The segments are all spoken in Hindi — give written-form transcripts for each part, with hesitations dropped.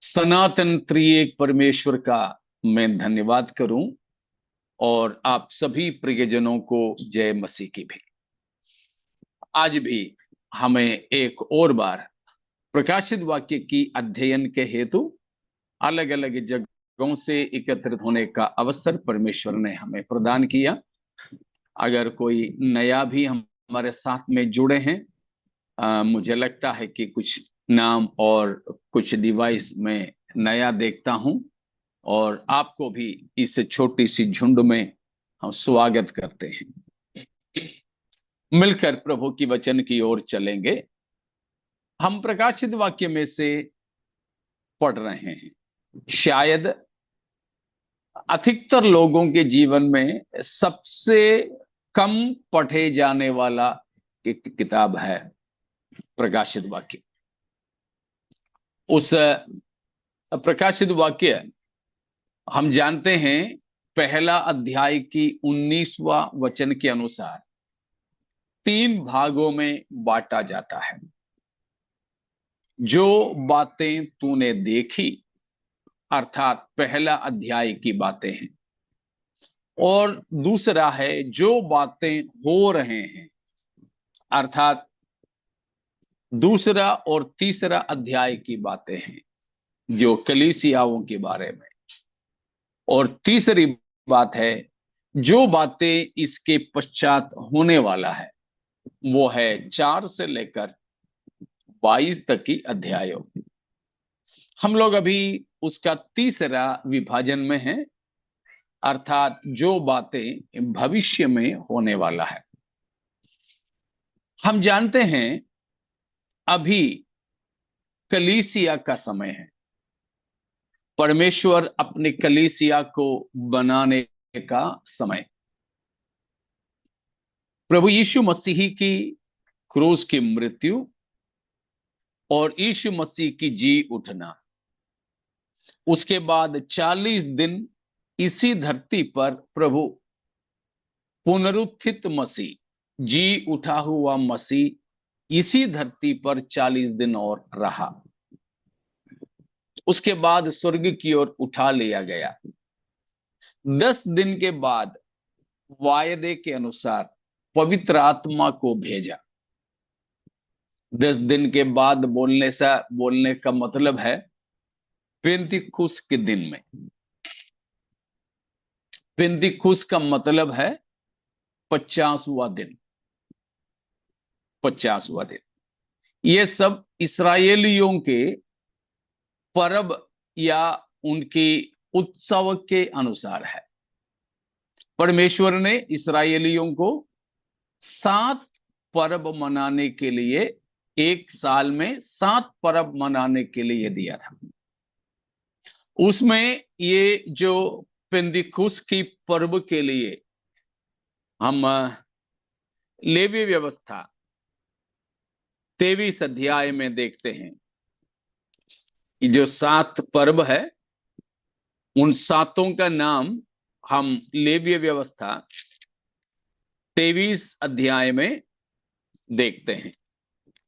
सनातन त्रिएक परमेश्वर का मैं धन्यवाद करूं और आप सभी प्रियजनों को जय मसीह की भी। आज भी हमें एक और बार प्रकाशित वाक्य की अध्ययन के हेतु अलग अलग जगहों से एकत्रित होने का अवसर परमेश्वर ने हमें प्रदान किया। अगर कोई नया भी हमारे साथ में जुड़े हैं, मुझे लगता है कि कुछ नाम और कुछ डिवाइस में नया देखता हूं, और आपको भी इस छोटी सी झुंड में हम स्वागत करते हैं। मिलकर प्रभु की वचन की ओर चलेंगे। हम प्रकाशित वाक्य में से पढ़ रहे हैं। शायद अधिकतर लोगों के जीवन में सबसे कम पढ़े जाने वाला एक किताब है प्रकाशित वाक्य। उस प्रकाशित वाक्य हम जानते हैं, पहला अध्याय की 19वां वचन के अनुसार 3 भागों में बांटा जाता है। जो बातें तूने देखी, अर्थात पहला अध्याय की बातें हैं, और दूसरा है जो बातें हो रहे हैं, अर्थात दूसरा और तीसरा अध्याय की बातें हैं जो कलीसियाओं के बारे में। और तीसरी बात है जो बातें इसके पश्चात होने वाला है, वो है 4 से लेकर 22 तक की अध्यायों। हम लोग अभी उसका तीसरा विभाजन में हैं, अर्थात जो बातें भविष्य में होने वाला है। हम जानते हैं अभी कलीसिया का समय है। परमेश्वर अपने कलीसिया को बनाने का समय। प्रभु यीशु मसीह की क्रूस की मृत्यु और यीशु मसीह की जी उठना, उसके बाद 40 दिन इसी धरती पर प्रभु पुनरुत्थित मसीह, जी उठा हुआ मसीह इसी धरती पर 40 दिन और रहा। उसके बाद स्वर्ग की ओर उठा लिया गया। 10 दिन के बाद वायदे के अनुसार पवित्र आत्मा को भेजा। 10 दिन के बाद बोलने का मतलब है पेंतिकुस्त के दिन में। पेंतिकुस्त का मतलब है 50वां दिन। 50वां दिन ये सब इसराइलियों के पर्व या उनकी उत्सव के अनुसार है। परमेश्वर ने इसराइलियों को 7 पर्व मनाने के लिए, एक साल में 7 पर्व मनाने के लिए दिया था। उसमें ये जो पेंतिकुस्त की पर्व के लिए हम लेवी व्यवस्था 23 अध्याय में देखते हैं, ये जो 7 पर्व है, उन 7 का नाम हम लेवी व्यवस्था 23 अध्याय में देखते हैं।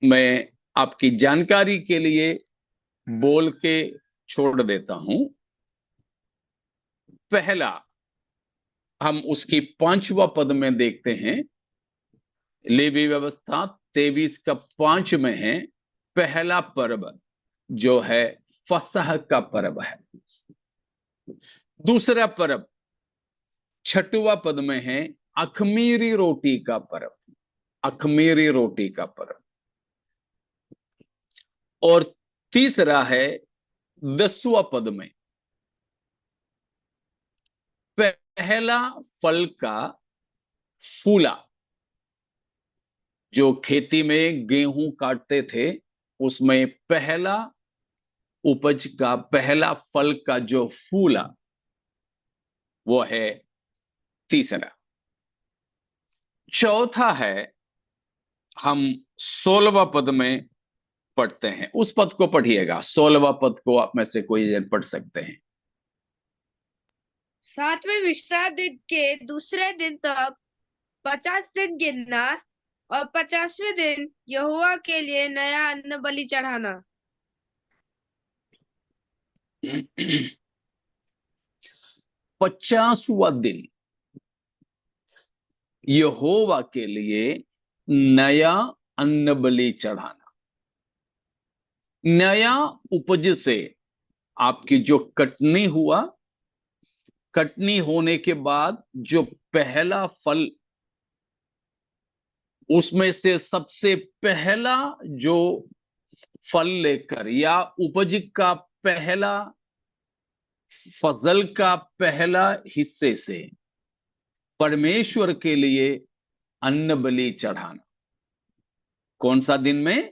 मैं आपकी जानकारी के लिए बोल के छोड़ देता हूं। पहला हम उसकी 5वां पद में देखते हैं। लेवी व्यवस्था 23 का 5 में है पहला पर्व जो है फसह का पर्व है। दूसरा पर्व 6वां पद में है अखमीरी रोटी का पर्व। अखमीरी रोटी का पर्व। और तीसरा है 10वां पद में पहला फल का फूला। जो खेती में गेहूं काटते थे, उसमें पहला उपज का पहला फल का जो फूला, वो है तीसरा। चौथा है, हम 16वां पद में पढ़ते हैं। उस पद को पढ़िएगा। 16वां पद को आप में से कोई जन पढ़ सकते हैं। 7वें विश्राम दिन के दूसरे दिन तक 50 दिन गिनना और 50वें दिन यहोवा के लिए नया अन्न बलि चढ़ाना। 50वां दिन यहोवा के लिए नया अन्न बलि चढ़ाना। नया उपज से आपकी जो कटनी हुआ, कटनी होने के बाद जो पहला फल, उसमें से सबसे पहला जो फल लेकर या उपज का पहला फसल का पहला हिस्से से परमेश्वर के लिए अन्न बलि चढ़ाना। कौन सा दिन में?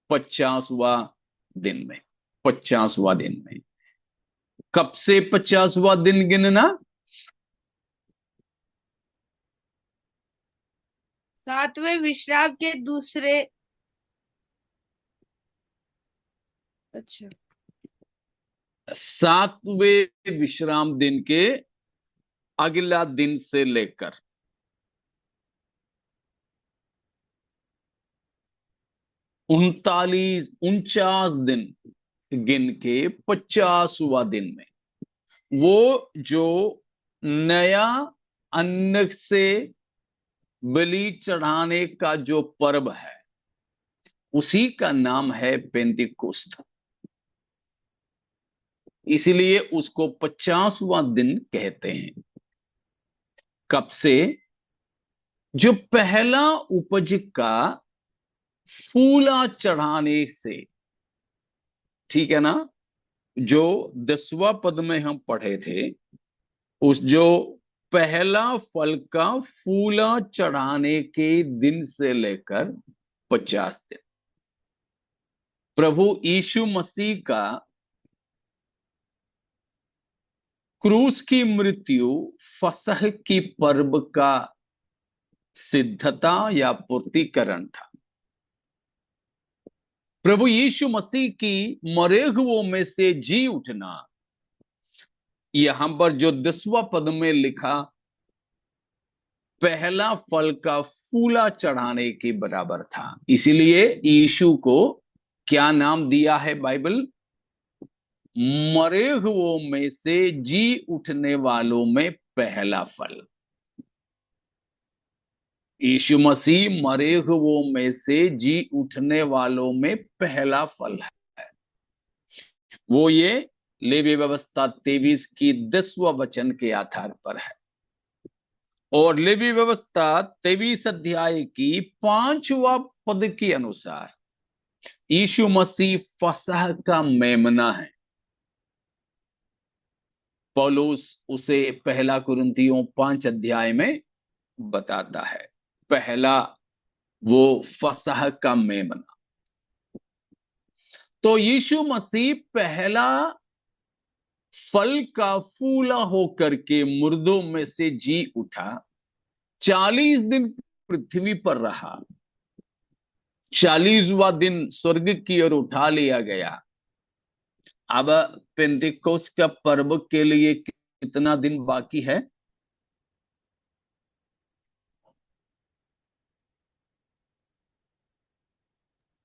50वां दिन में। 50वां दिन में। कब से 50वां दिन गिनना? 7वें विश्राम के दूसरे। अच्छा। 7वें विश्राम दिन के अगला दिन से लेकर 49 दिन गिन के 50वां दिन में वो जो नया अन्न से बलि चढ़ाने का जो पर्व है, उसी का नाम है पेंतिकुस्त। इसलिए उसको 50वां दिन कहते हैं। कब से? जो पहला उपज का फूला चढ़ाने से। ठीक है ना? जो 10वां पद में हम पढ़े थे, उस जो पहला फल का फूला चढ़ाने के दिन से लेकर 50 दिन प्रभु यीशु मसीह का क्रूस की मृत्यु फसह की पर्व का सिद्धता या पूर्तिकरण था। प्रभु यीशु मसीह की मरे हुओं में से जी उठना, यहां पर जो 10वां पद में लिखा, पहला फल का फूला चढ़ाने के बराबर था। इसीलिए यीशु को क्या नाम दिया है बाइबल? मरे हुओं में से जी उठने वालों में पहला फल। यीशु मसीह मरे हुओं में से जी उठने वालों में पहला फल है। वो ये लेवी व्यवस्था 23 की 10वां वचन के आधार पर है। और लेवी व्यवस्था 23 अध्याय की 5वां पद के अनुसार यीशु मसीह फसह का मेमना है। पौलुस उसे पहला कुरिन्थियों 5 अध्याय में बताता है। पहला वो फसह का मेमना। तो यीशु मसीह पहला फल का फूला होकर के मुर्दों में से जी उठा, 40 दिन पृथ्वी पर रहा, 40वां दिन स्वर्ग की ओर उठा लिया गया। अब पेंतिकोस्त का पर्व के लिए कितना दिन बाकी है?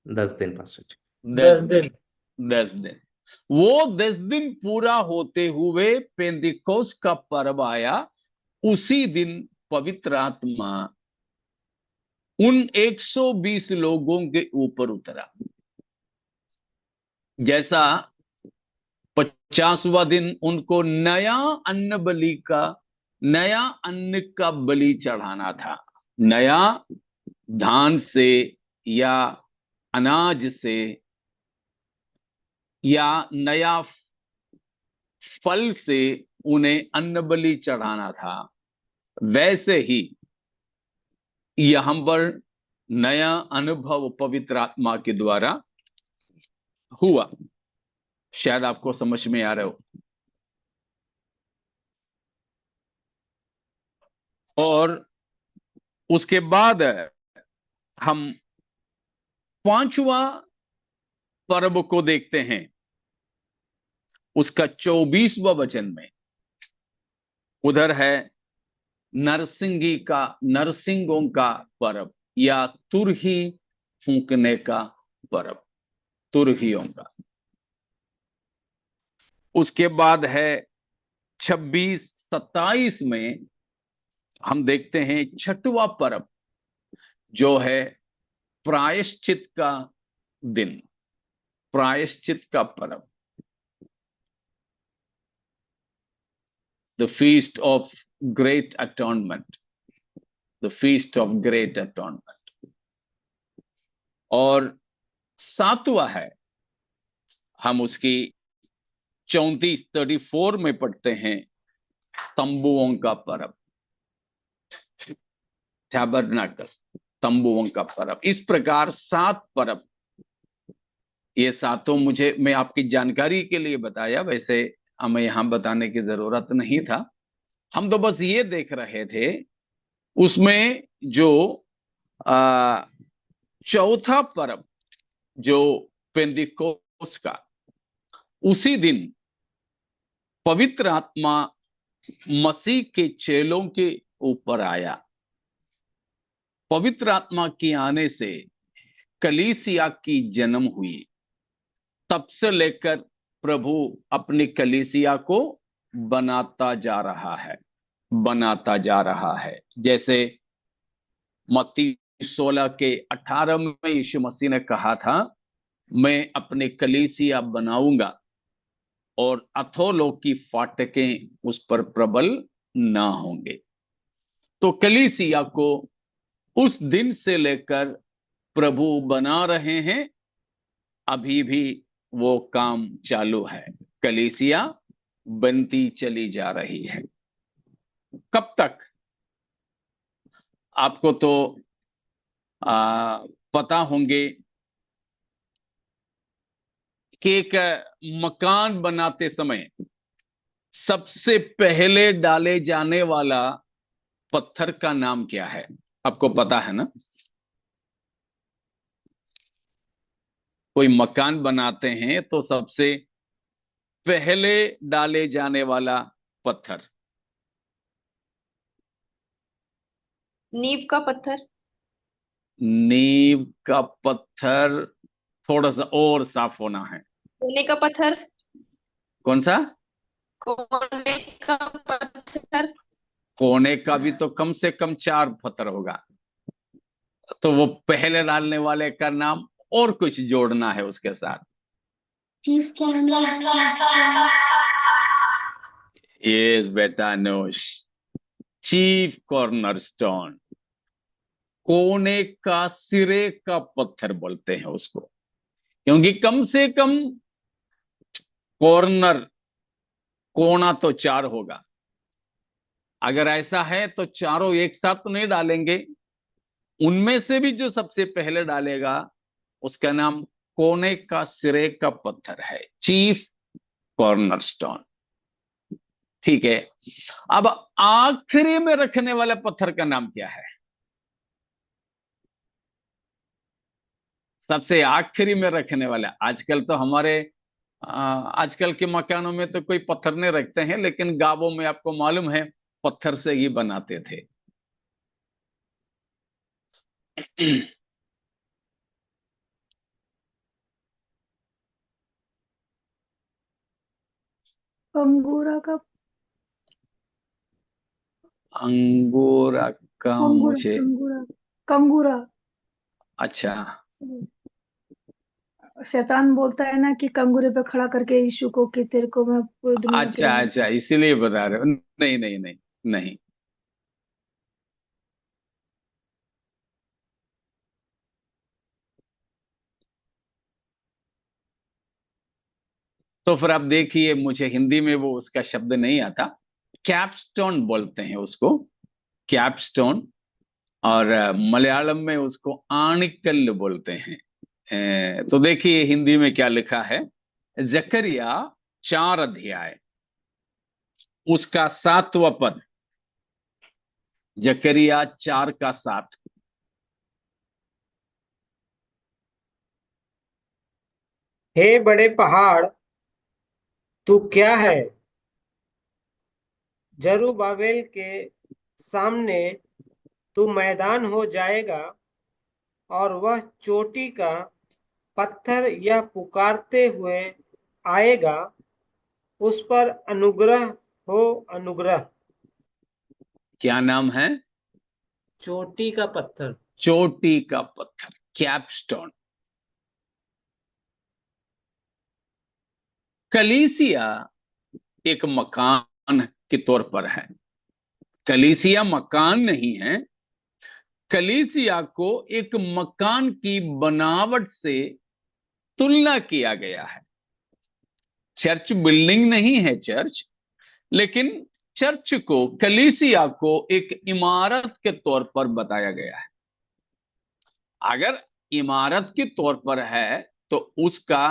10 दिन पास्टर जी। 10 दिन। 10 दिन। वो 10 दिन पूरा होते हुए पेंतिकोस्त का पर्व आया। उसी दिन पवित्र आत्मा उन 120 लोगों के ऊपर उतरा। जैसा 50वां दिन उनको नया अन्न का बलि चढ़ाना था। नया धान से या अनाज से या नया फल से उन्हें अन्न बलि चढ़ाना था। वैसे ही यहां पर नया अनुभव पवित्र आत्मा के द्वारा हुआ। शायद आपको समझ में आ रहा हो। और उसके बाद हम 5वां पर्व को देखते हैं। उसका 24वां वचन में उधर है नरसिंगों का पर्व। या तुरही फूंकने का पर्व, तुरहियों का। उसके बाद है 26-27 में हम देखते हैं छठवां पर्व, जो है प्रायश्चित का दिन, प्रायश्चित का पर्व, the feast of great atonement, the feast of great atonement. और सातवां है, हम उसकी 34 में पढ़ते हैं, तंबुओं का पर्व, टैबरनाकल, तंबुओं का पर्व। इस प्रकार 7 पर्व, ये सातों मैं आपकी जानकारी के लिए बताया, वैसे हमें यहां बताने की जरूरत नहीं था। हम तो बस ये देख रहे थे उसमें जो आ, चौथा पर्व, जो पेंदिकोस का, उसी दिन पवित्र आत्मा मसीह के चेलों के ऊपर आया। पवित्र आत्मा के आने से कलीसिया की जन्म हुई। तब से लेकर प्रभु अपनी कलीसिया को बनाता जा रहा है, बनाता जा रहा है। जैसे मत्ती 16 के 18 में यीशु मसीह ने कहा था, मैं अपने कलीसिया बनाऊंगा और अधोलोक की फाटकें उस पर प्रबल ना होंगे। तो कलीसिया को उस दिन से लेकर प्रभु बना रहे हैं, अभी भी वो काम चालू है, कलीसिया बनती चली जा रही है। कब तक? आपको तो पता होंगे कि एक मकान बनाते समय सबसे पहले डाले जाने वाला पत्थर का नाम क्या है? आपको पता है ना? कोई मकान बनाते हैं तो सबसे पहले डाले जाने वाला पत्थर, नींव का पत्थर। नींव का पत्थर थोड़ा सा और साफ होना है। कोने का पत्थर। कौन सा? कोने का पत्थर। कोने का भी तो कम से कम 4 पत्थर होगा, तो वो पहले डालने वाले का नाम और कुछ जोड़ना है उसके साथ। Chief corner. यस बेटा अनुष, चीफ कॉर्नरस्टोन, कोने का सिरे का पत्थर बोलते हैं उसको, क्योंकि कम से कम कॉर्नर, कोना तो 4 होगा। अगर ऐसा है तो चारों एक साथ तो नहीं डालेंगे, उनमें से भी जो सबसे पहले डालेगा उसका नाम कोने का सिरे का पत्थर है, चीफ कॉर्नरस्टोन। ठीक है, अब आखिरी में रखने वाले पत्थर का नाम क्या है? सबसे आखिरी में रखने वाला, आजकल तो हमारे आजकल के मकानों में तो कोई पत्थर नहीं रखते हैं, लेकिन गांवों में आपको मालूम है पत्थर से ही बनाते थे। अंगूरा का। अंगूरा का अंगूरा मुझे, अंगूरा कंगूरा। अच्छा शैतान बोलता है ना कि कंगूरे पे खड़ा करके यीशु को कि तेरे को मैं पूरी दुनिया के अच्छा अच्छा, इसीलिए बता रहे हो? नहीं नहीं नहीं नहीं। तो फिर आप देखिए, मुझे हिंदी में वो उसका शब्द नहीं आता, कैपस्टोन बोलते हैं उसको, कैपस्टोन। और मलयालम में उसको आनिकल बोलते हैं। तो देखिए हिंदी में क्या लिखा है, जकरिया 4 अध्याय, उसका 7वां पद, जकरिया 4 का 7। हे बड़े पहाड़, तू क्या है? जरुब्बाबेल के सामने तू मैदान हो जाएगा। और वह चोटी का पत्थर यह पुकारते हुए आएगा, उस पर अनुग्रह हो अनुग्रह। क्या नाम है? चोटी का पत्थर। चोटी का पत्थर, कैपस्टोन। कलीसिया एक मकान के तौर पर है। कलीसिया मकान नहीं है। कलीसिया को एक मकान की बनावट से तुलना किया गया है। चर्च बिल्डिंग नहीं है चर्च, लेकिन चर्च को, कलीसिया को एक इमारत के तौर पर बताया गया है। अगर इमारत के तौर पर है तो उसका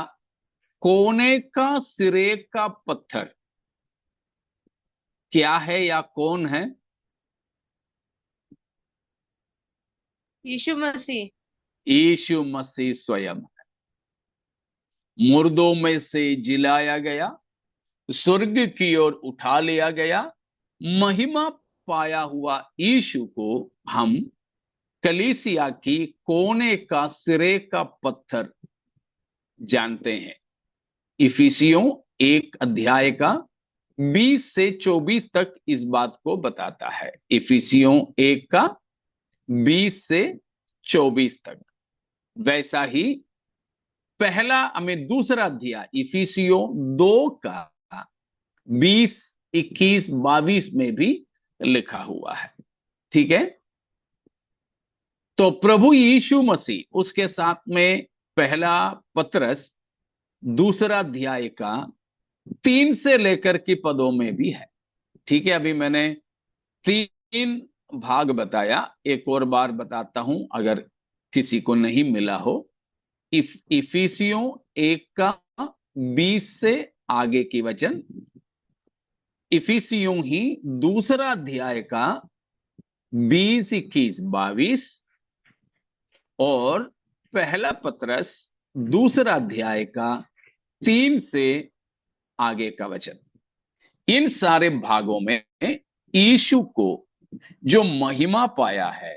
कोने का सिरे का पत्थर क्या है या कौन है? यीशु मसीह। यीशु मसीह स्वयं। मुर्दों में से जिलाया गया, स्वर्ग की ओर उठा लिया गया, महिमा पाया हुआ यीशु को हम कलीसिया की कोने का सिरे का पत्थर जानते हैं। इफिसियों 1 अध्याय का 20 से 24 तक इस बात को बताता है। इफिसियों 1 का 20 से 24 तक। वैसा ही दूसरा अध्याय इफिसियों 2 का 20, 21, 22 में भी लिखा हुआ है। ठीक है। तो प्रभु यीशु मसीह, उसके साथ में पहला पतरस 2 अध्याय का 3 से लेकर के पदों में भी है। ठीक है। अभी मैंने 3 भाग बताया, एक और बार बताता हूं अगर किसी को नहीं मिला हो। इफिसियों 1 का 20 से आगे की वचन, इफिसियों ही 2 अध्याय का 20, 21, 22 और पहला पतरस 2 अध्याय का 3 से आगे का वचन। इन सारे भागों में यीशु को जो महिमा पाया है,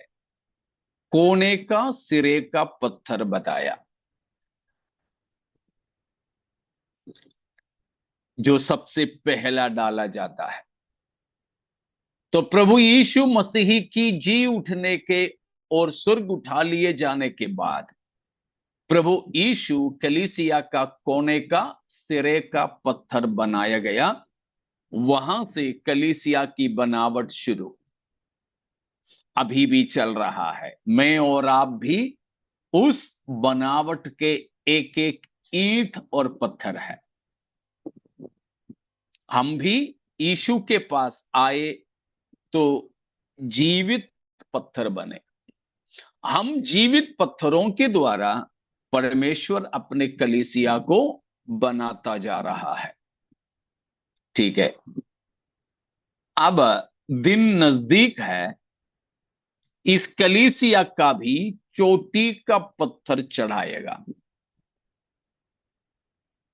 कोने का सिरे का पत्थर बताया, जो सबसे पहला डाला जाता है। तो प्रभु यीशु मसीह की जी उठने के और स्वर्ग उठा लिए जाने के बाद प्रभु यीशु कलीसिया का कोने का सिरे का पत्थर बनाया गया। वहां से कलीसिया की बनावट शुरू, अभी भी चल रहा है। मैं और आप भी उस बनावट के एक एक ईंट और पत्थर है। हम भी यीशु के पास आए तो जीवित पत्थर बने। हम जीवित पत्थरों के द्वारा परमेश्वर अपने कलीसिया को बनाता जा रहा है। ठीक है। अब दिन नजदीक है, इस कलीसिया का भी चोटी का पत्थर चढ़ाएगा,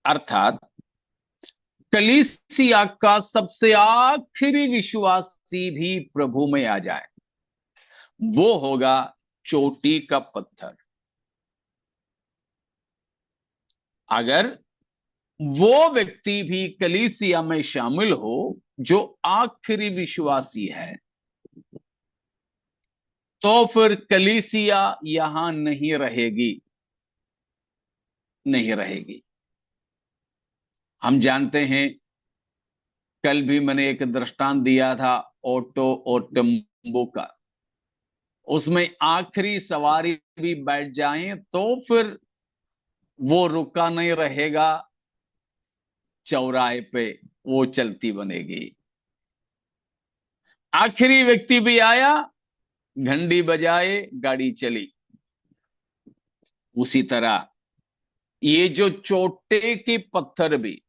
अर्थात कलीसिया का सबसे आखिरी विश्वासी भी प्रभु में आ जाए, वो होगा चोटी का पत्थर। अगर वो व्यक्ति भी कलीसिया में शामिल हो जो आखिरी विश्वासी है, तो फिर कलीसिया यहां नहीं रहेगी, नहीं रहेगी। हम जानते हैं, कल भी मैंने एक दृष्टांत दिया था ऑटो और टेम्पो का। उसमें आखिरी सवारी भी बैठ जाए तो फिर वो रुका नहीं रहेगा चौराहे पे, वो चलती बनेगी। आखिरी व्यक्ति भी आया, घंटी बजाए, गाड़ी चली। उसी तरह ये जो चोटे के पत्थर भी,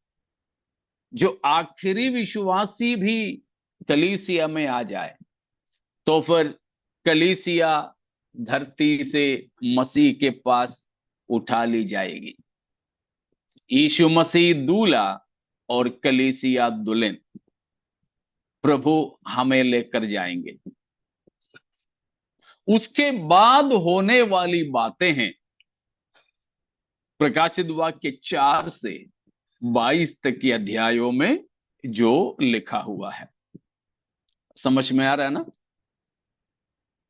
जो आखिरी विश्वासी भी कलीसिया में आ जाए, तो फिर कलीसिया धरती से मसीह के पास उठा ली जाएगी। यीशु मसीह दूल्हा और कलीसिया दुल्हन, प्रभु हमें लेकर जाएंगे। उसके बाद होने वाली बातें हैं प्रकाशित वाक्य 4 से 22 तक के अध्यायों में जो लिखा हुआ है। समझ में आ रहा है ना?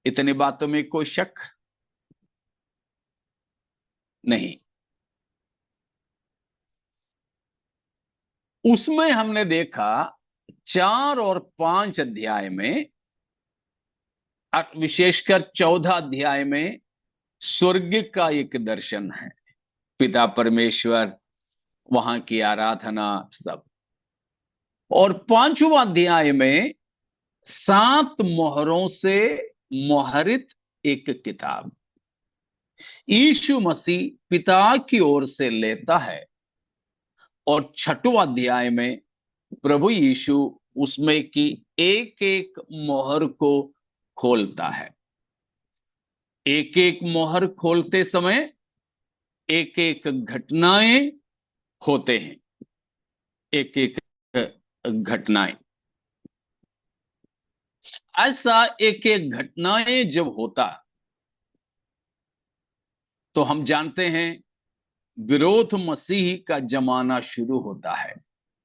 इतनी बातों में कोई शक नहीं। उसमें हमने देखा 4 और 5 अध्याय में, विशेषकर 14 अध्याय में स्वर्ग का एक दर्शन है, पिता परमेश्वर, वहां की आराधना सब। और 5वां अध्याय में 7 मोहरों से मोहरित एक किताब यीशु मसीह पिता की ओर से लेता है। और 6वां अध्याय में प्रभु यीशु उसमें की एक एक मोहर को खोलता है। एक एक मोहर खोलते समय एक एक घटनाएं होते हैं, एक एक घटनाएं। ऐसा एक एक घटनाएं जब होता तो हम जानते हैं विरोध मसीह का जमाना शुरू होता है।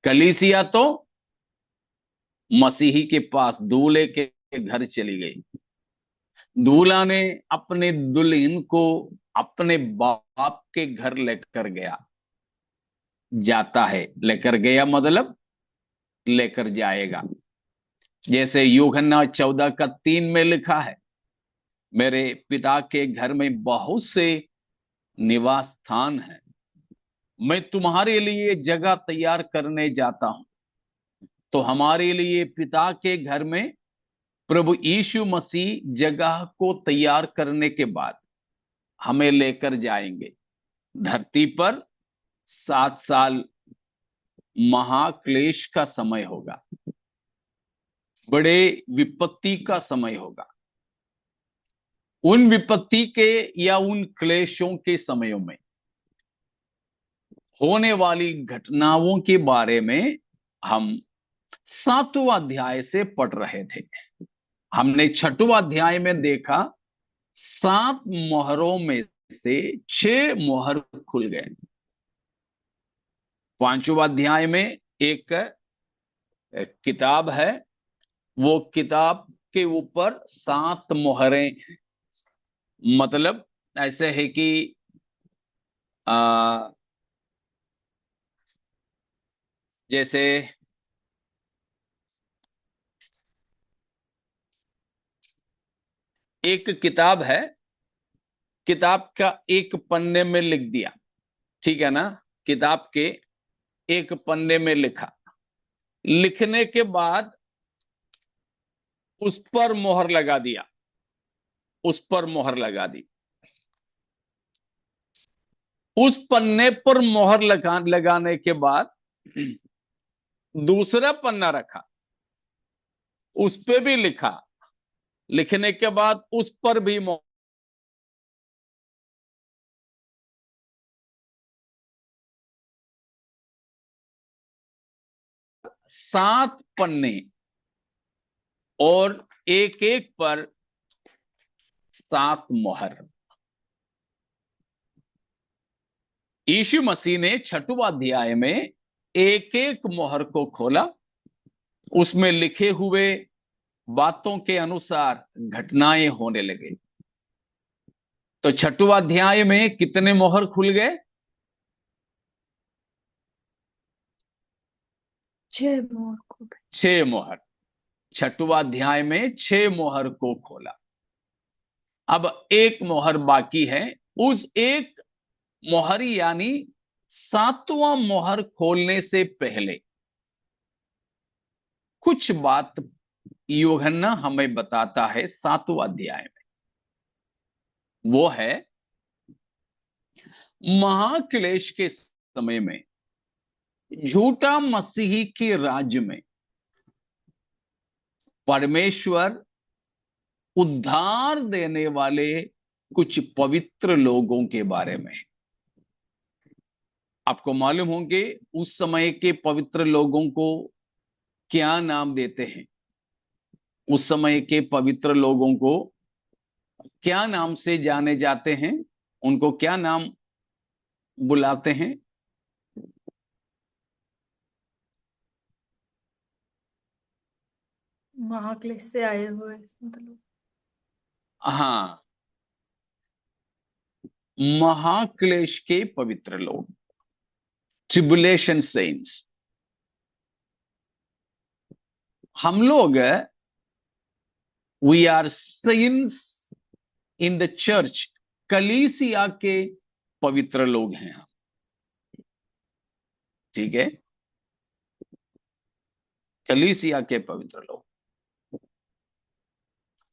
कलीसिया तो मसीही के पास दूल्हे के घर चली गई। दूल्हा ने अपने दुल्हन को अपने बाप के घर लेकर गया, जाता है। लेकर गया मतलब लेकर जाएगा। जैसे यूहन्ना 14:3 में लिखा है, मेरे पिता के घर में बहुत से निवास स्थान हैं, मैं तुम्हारे लिए जगह तैयार करने जाता हूं। तो हमारे लिए पिता के घर में प्रभु यीशु मसीह जगह को तैयार करने के बाद हमें लेकर जाएंगे। धरती पर 7 साल महाक्लेश का समय होगा, बड़े विपत्ति का समय होगा। उन विपत्ति के या उन क्लेशों के समयों में होने वाली घटनाओं के बारे में हम 7वां अध्याय से पढ़ रहे थे। हमने 6वां अध्याय में देखा 7 मोहरों में से 6 मोहर खुल गए। 5वां अध्याय में एक किताब है, वो किताब के ऊपर 7 मोहरें, मतलब ऐसे है कि जैसे एक किताब है, किताब का एक पन्ने में लिख दिया, ठीक है ना? किताब के एक पन्ने में लिखा, लिखने के बाद उस पर मोहर लगा दिया, उस पर मोहर लगा दी। उस पन्ने पर मोहर लगाने के बाद दूसरा पन्ना रखा, उस पे भी लिखा, लिखने के बाद उस पर भी मोहर। 7 पन्ने और एक एक पर 7 मोहर। यीशु मसीह ने 6वां अध्याय में एक एक मोहर को खोला, उसमें लिखे हुए बातों के अनुसार घटनाएं होने लगे। तो 6वां अध्याय में कितने मोहर खुल गए? 6 मोहर को। 6 मोहर। 6वां अध्याय में 6 मोहर को खोला। अब एक मोहर बाकी है। उस एक मोहर यानी 7वां मोहर खोलने से पहले कुछ बात यूहन्ना हमें बताता है 7वां अध्याय में। वो है महाक्लेश के समय में झूठा मसीही के राज्य में परमेश्वर उद्धार देने वाले कुछ पवित्र लोगों के बारे में। आपको मालूम होंगे उस समय के पवित्र लोगों को क्या नाम देते हैं? उस समय के पवित्र लोगों को क्या नाम से जाने जाते हैं? उनको क्या नाम बुलाते हैं? महाक्लेश से आए हुए संत लोग। हाँ, महाक्लेश के पवित्र लोग, ट्रिबुलेशन सेंट्स। हम लोग we are saints in the church, कलीसिया के पवित्र लोग हैं हम। ठीक है, कलीसिया के पवित्र लोग,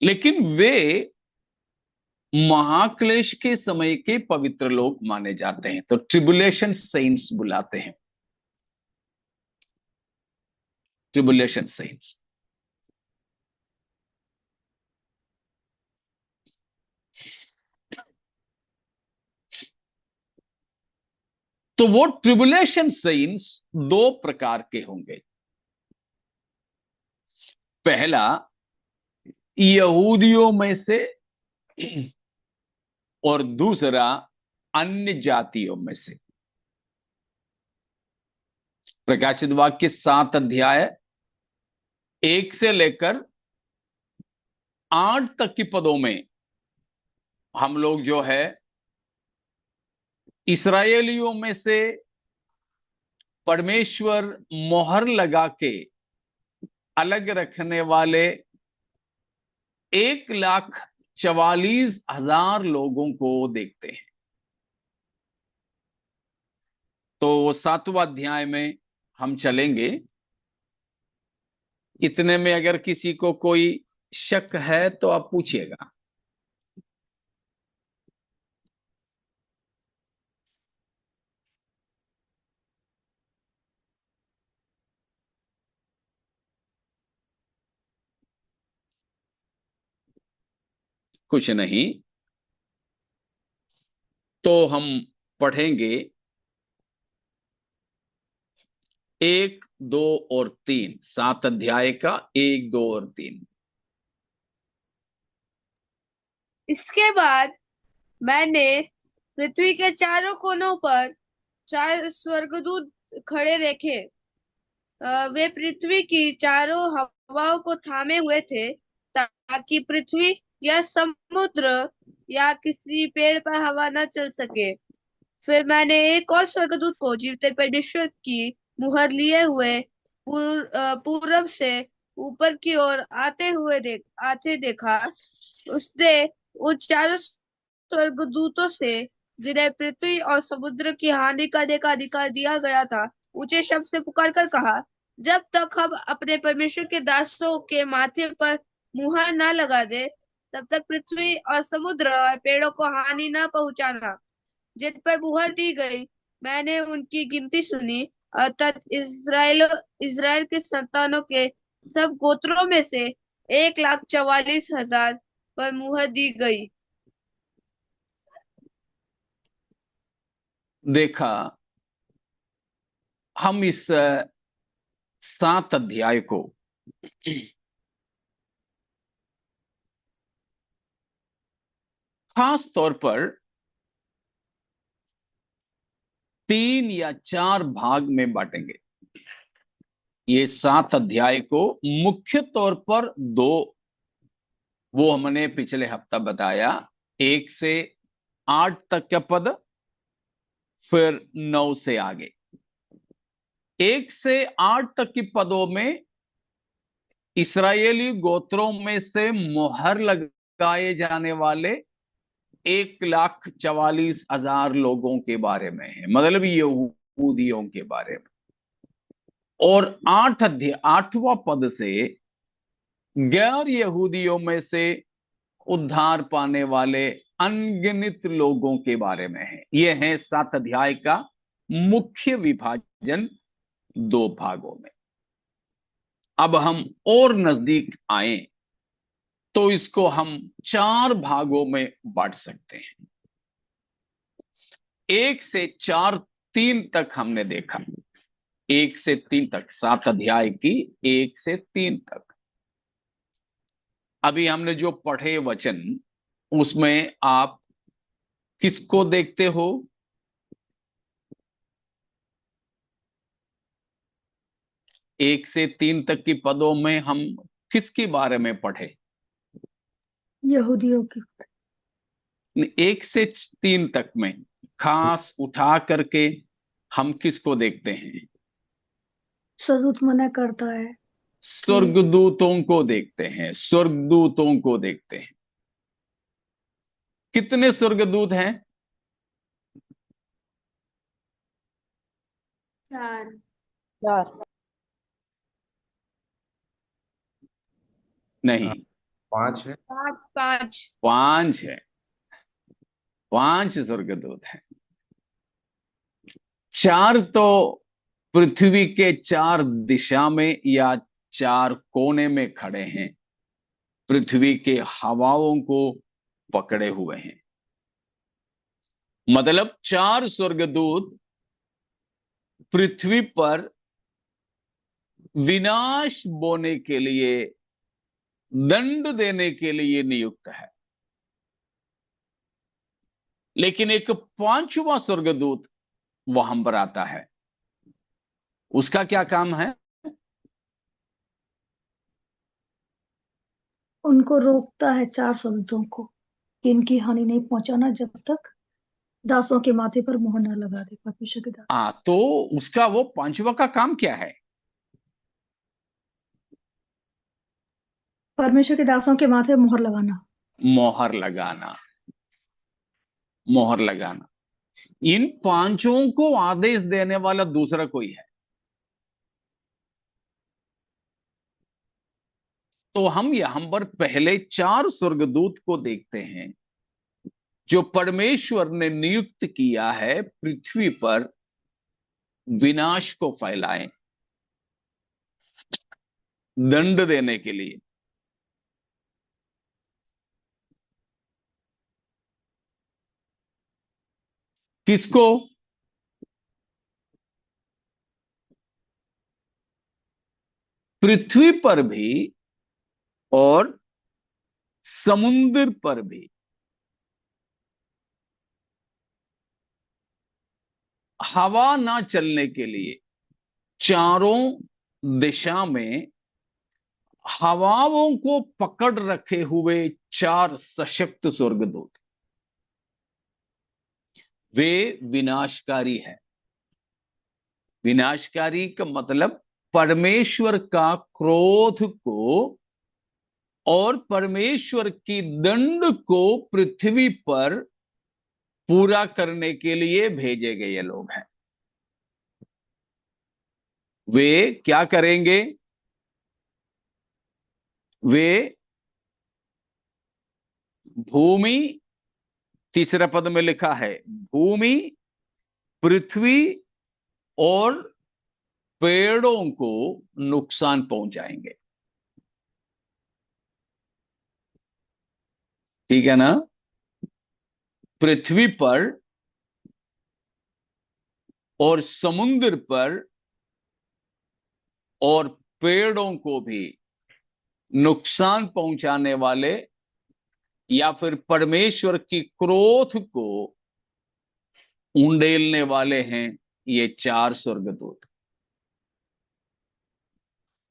लेकिन वे महाक्लेश के समय के पवित्र लोग माने जाते हैं, तो ट्रिबुलेशन सेंट्स बुलाते हैं, ट्रिबुलेशन सेंट्स। तो वो ट्रिबुलेशन सेंट्स दो प्रकार के होंगे। पहला, यहूदियों में से, और दूसरा अन्य जातियों में से। प्रकाशित वाक्य 7 अध्याय 1 से लेकर 8 तक की पदों में हम लोग जो है इस्राएलियों में से परमेश्वर मोहर लगा के अलग रखने वाले 1,44,000 लोगों को देखते हैं। तो 7वां अध्याय में हम चलेंगे। इतने में अगर किसी को कोई शक है तो आप पूछिएगा। कुछ नहीं तो हम पढ़ेंगे 1, 2 और 3, 7 अध्याय का 1, 2 और 3। इसके बाद मैंने पृथ्वी के चारों कोनों पर 4 स्वर्गदूत खड़े देखे। वे पृथ्वी की चारों हवाओं को थामे हुए थे, ताकि पृथ्वी या समुद्र या किसी पेड़ पर हवा न चल सके। फिर मैंने एक और स्वर्गदूत को जीवते परमेश्वर की मुहर लिए हुए पूरब से ऊपर की ओर आते देखा। उसने उन चारों स्वर्गदूतों से, जिन्हें पृथ्वी और समुद्र की हानि करने का अधिकार दिया गया था, ऊंचे शब्द से पुकार कर कहा, जब तक हम अपने परमेश्वर के दासों के माथे पर मुहर न लगा दे, तब तक पृथ्वी और समुद्र और पेड़ों को हानि न पहुंचाना। जिन पर मुहर दी गई, मैंने उनकी गिनती सुनी, अर्थात इज़राइल के संतानों के सब गोत्रों में से 1,44,000 पर मुहर दी गई। देखा, हम इस 7 अध्याय को खास तौर पर 3 या 4 भाग में बांटेंगे। ये 7 अध्याय को मुख्य तौर पर 2, वो हमने पिछले हफ्ता बताया, 1 से 8 तक का पद, फिर 9 से आगे। 1 से 8 तक की पदों में इस्राएली गोत्रों में से मोहर लगाए जाने वाले 1,44,000 लोगों के बारे में है, मतलब यहूदियों के बारे में। और 8वां पद से गैर यहूदियों में से उद्धार पाने वाले अनगिनत लोगों के बारे में है। यह है 7 अध्याय का मुख्य विभाजन 2 भागों में। अब हम और नजदीक आए तो इसको हम 4 भागों में बांट सकते हैं। 1 से 4, 3 तक हमने देखा, 1 से 3 तक, 7 अध्याय की 1 से 3 तक। अभी हमने जो पढ़े वचन उसमें आप किसको देखते हो? एक से तीन तक की पदों में हम किसके बारे में पढ़े? यहूदियों की। एक से तीन तक में खास उठा करके हम किसको देखते हैं? स्वर्गदूत मना करता है कि स्वर्गदूतों को देखते हैं, स्वर्गदूतों को देखते हैं। कितने स्वर्गदूत हैं? चार। नहीं, 5 है। पांच पांच। पांच है। पांच स्वर्गदूत हैं। चार तो पृथ्वी के चार दिशा में या चार कोने में खड़े हैं, पृथ्वी के हवाओं को पकड़े हुए हैं। मतलब चार स्वर्गदूत पृथ्वी पर विनाश बोने के लिए, दंड देने के लिए नियुक्त है। लेकिन एक पांचवा स्वर्गदूत वहां पर आता है। उसका क्या काम है? उनको रोकता है, चार स्वर्गदूतों को, कि इनकी हानि नहीं पहुंचाना जब तक दासों के माथे पर मोहर न लगा दे परमेश्वर के दास। तो उसका वो पांचवा का काम क्या है? परमेश्वर के दासों के माथे मोहर लगाना। मोहर लगाना। मोहर लगाना। इन पांचों को आदेश देने वाला दूसरा कोई है? तो हम यहां पर पहले चार स्वर्गदूत को देखते हैं जो परमेश्वर ने नियुक्त किया है पृथ्वी पर विनाश को फैलाएं, दंड देने के लिए। किसको? पृथ्वी पर भी और समुद्र पर भी। हवा ना चलने के लिए चारों दिशा में हवाओं को पकड़ रखे हुए चार सशक्त स्वर्गदूत, वे विनाशकारी है। विनाशकारी का मतलब परमेश्वर का क्रोध को और परमेश्वर की दंड को पृथ्वी पर पूरा करने के लिए भेजे गए लोग हैं। वे क्या करेंगे? वे भूमि, तीसरा पद में लिखा है, भूमि, पृथ्वी और पेड़ों को नुकसान पहुंचाएंगे। ठीक है ना? पृथ्वी पर और समुद्र पर और पेड़ों को भी नुकसान पहुंचाने वाले या फिर परमेश्वर की क्रोध को उंडेलने वाले हैं ये चार स्वर्गदूत।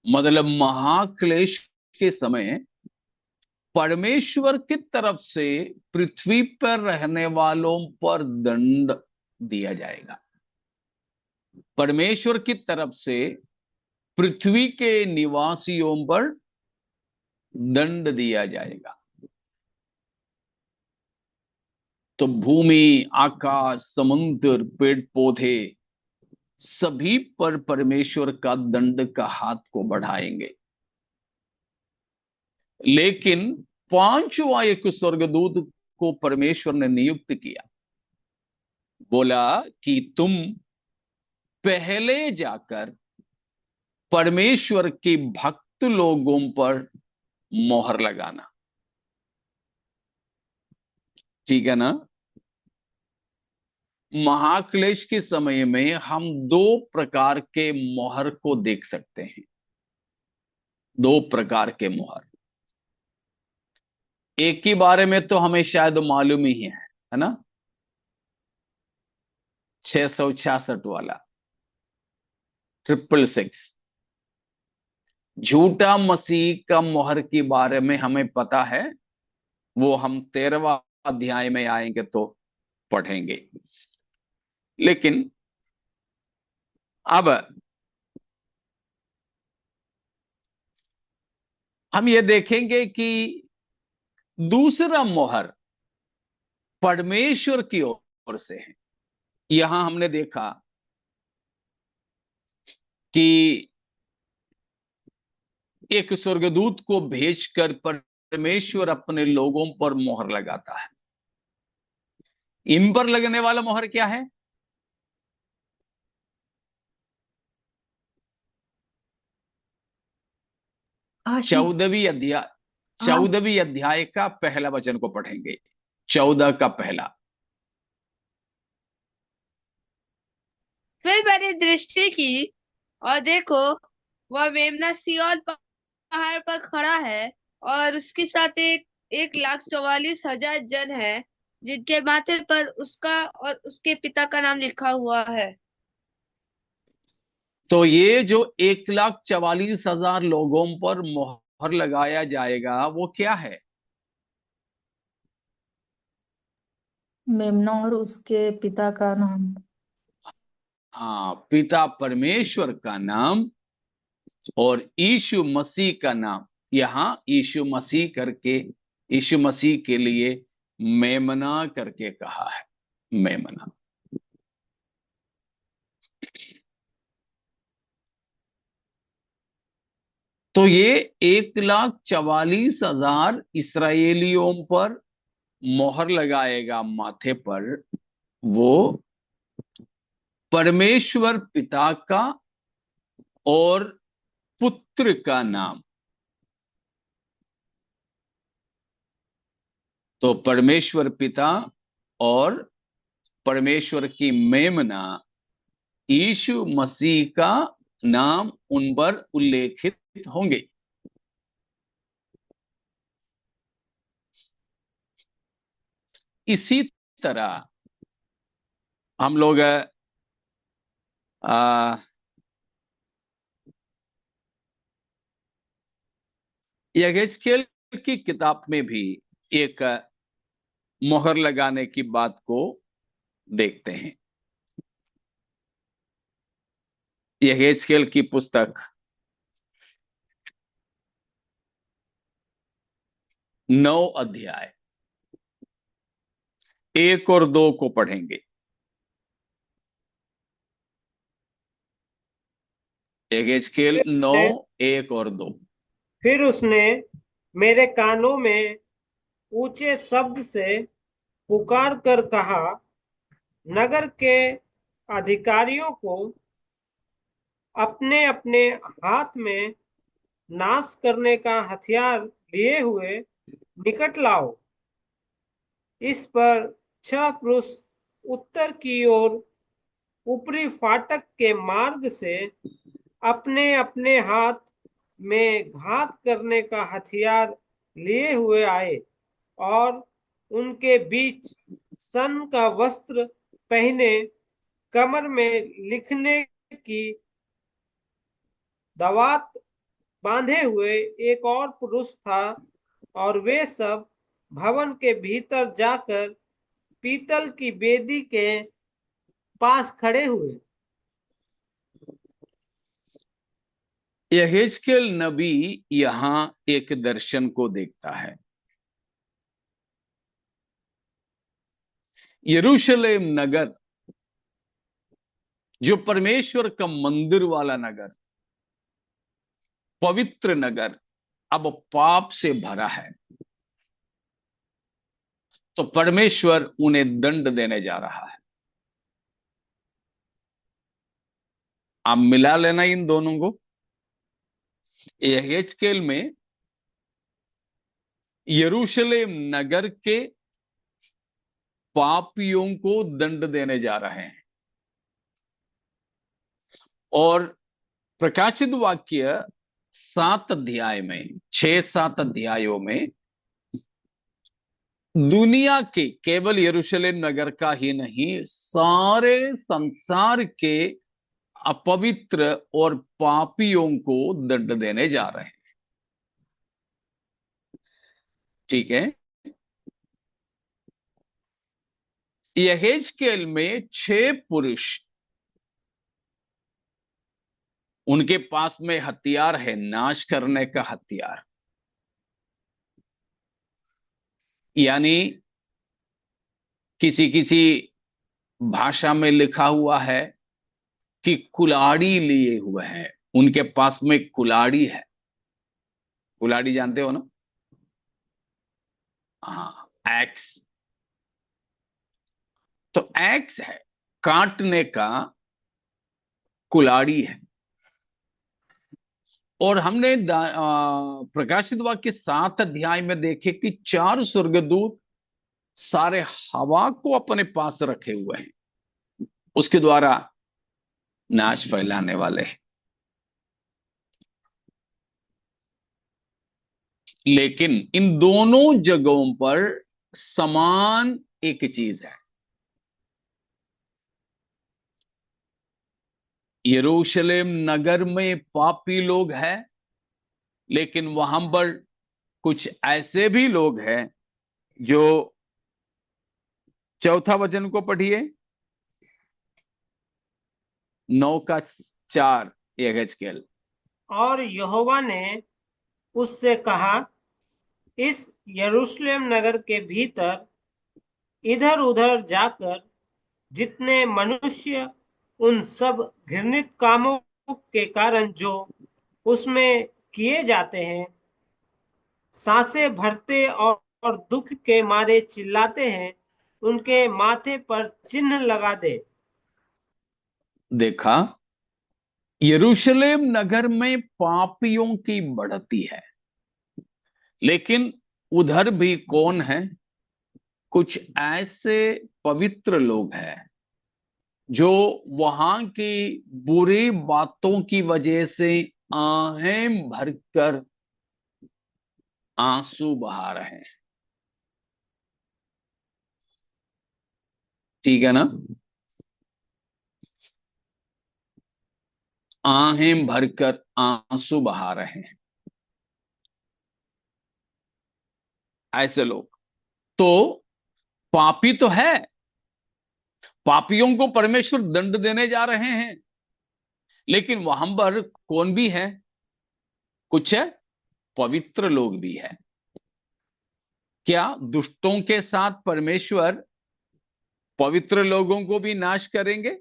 मतलब महाक्लेश के समय परमेश्वर की तरफ से पृथ्वी पर रहने वालों पर दंड दिया जाएगा। परमेश्वर की तरफ से पृथ्वी के निवासियों पर दंड दिया जाएगा। तो भूमि, आकाश, समुद्र, पेड़ पौधे सभी पर परमेश्वर का दंड का हाथ को बढ़ाएंगे। लेकिन पांचवा एक स्वर्गदूत को परमेश्वर ने नियुक्त किया। बोला कि तुम पहले जाकर परमेश्वर के भक्त लोगों पर मोहर लगाना। ठीक है ना? महाक्लेश के समय में हम दो प्रकार के मोहर को देख सकते हैं। दो प्रकार के मोहर। एक के बारे में तो हमें शायद मालूम ही है ना, 666 वाला 666। झूठा मसीह का मोहर के बारे में हमें पता है, वो हम 13वां अध्याय में आएंगे तो पढ़ेंगे। लेकिन अब हम ये देखेंगे कि दूसरा मोहर परमेश्वर की ओर से है। यहां हमने देखा कि एक स्वर्गदूत को भेजकर परमेश्वर अपने लोगों पर मोहर लगाता है। इन पर लगने वाला मोहर क्या है? आशीष। 14वीं अध्याय हाँ 14वीं अध्याय का पहला वचन को पढ़ेंगे, 14 का पहला। फिर मैंने दृष्टि की और देखो, वह मेमना सिय्योन पहाड़ पर खड़ा है और उसके साथ 1,44,000 जन है, जिनके माथे पर उसका और उसके पिता का नाम लिखा हुआ है। तो ये जो 1,44,000 लोगों पर मोहर लगाया जाएगा वो क्या है? मेमना और उसके पिता का नाम। हाँ, पिता परमेश्वर का नाम और यीशु मसीह का नाम। यहां यीशु मसीह करके, यीशु मसीह के लिए मेमना करके कहा है, मेमना। तो ये 1,44,000 इसराइलियों पर मोहर लगाएगा माथे पर, वो परमेश्वर पिता का और पुत्र का नाम। तो परमेश्वर पिता और परमेश्वर की मेमना यीशु मसीह का नाम उन पर उल्लेखित होंगे। इसी तरह हम लोग यहेजकेल की किताब में भी एक मोहर लगाने की बात को देखते हैं। यहेजकेल की पुस्तक 9 अध्याय 1 और 2 को पढ़ेंगे। यहेजकेल 9 1 और 2। फिर उसने मेरे कानों में ऊंचे शब्द से पुकार कर कहा, नगर के अधिकारियों को अपने अपने हाथ में नाश करने का हथियार लिए हुए निकट लाओ। इस पर 6 पुरुष उत्तर की ओर ऊपरी फाटक के मार्ग से अपने अपने हाथ में घात करने का हथियार लिए हुए आए, और उनके बीच सन का वस्त्र पहने, कमर में लिखने की दवात बांधे हुए एक और पुरुष था, और वे सब भवन के भीतर जाकर पीतल की वेदी के पास खड़े हुए। यहेजकेल नबी यहां एक दर्शन को देखता है। यरूशलेम नगर, जो परमेश्वर का मंदिर वाला नगर, पवित्र नगर, अब पाप से भरा है। तो परमेश्वर उन्हें दंड देने जा रहा है। आप मिला लेना इन दोनों को। यहेजकेल में यरूशलेम नगर के पापियों को दंड देने जा रहे हैं, और प्रकाशित वाक्य 7 अध्याय में, 6-7 अध्यायों में दुनिया के, केवल यरूशलेम नगर का ही नहीं, सारे संसार के अपवित्र और पापियों को दंड देने जा रहे हैं। ठीक है। यहेजकेल में 6 पुरुष, उनके पास में हथियार है, नाश करने का हथियार। यानी किसी किसी भाषा में लिखा हुआ है कि कुल्हाड़ी लिए हुए हैं, उनके पास में कुल्हाड़ी है। कुल्हाड़ी जानते हो ना? हाँ, एक्स। तो एक्स है, काटने का कुल्हाड़ी है। और हमने प्रकाशित वाक्य 7 अध्याय में देखे कि 4 स्वर्गदूत सारे हवा को अपने पास रखे हुए हैं, उसके द्वारा नाश फैलाने वाले हैं। लेकिन इन दोनों जगहों पर समान एक चीज है। यरूशलेम नगर में पापी लोग हैं, लेकिन वहां पर कुछ ऐसे भी लोग हैं जो, चौथा वचन को पढ़िए, 9:4 यहेजकेल। और यहोवा ने उससे कहा, इस यरूशलेम नगर के भीतर इधर उधर जाकर जितने मनुष्य उन सब घृणित कामों के कारण जो उसमें किए जाते हैं, सांसें भरते और दुख के मारे चिल्लाते हैं, उनके माथे पर चिन्ह लगा दे। देखा, यरूशलेम नगर में पापियों की बढ़ती है, लेकिन उधर भी कौन है? कुछ ऐसे पवित्र लोग हैं जो वहां की बुरी बातों की वजह से आहें भरकर आंसू बहा रहे हैं। ठीक है ना? आहें भरकर आंसू बहा रहे हैं ऐसे लोग। तो पापी तो है, पापियों को परमेश्वर दंड देने जा रहे हैं, लेकिन वहां पर कौन भी है? कुछ है पवित्र लोग भी है। क्या दुष्टों के साथ परमेश्वर पवित्र लोगों को भी नाश करेंगे?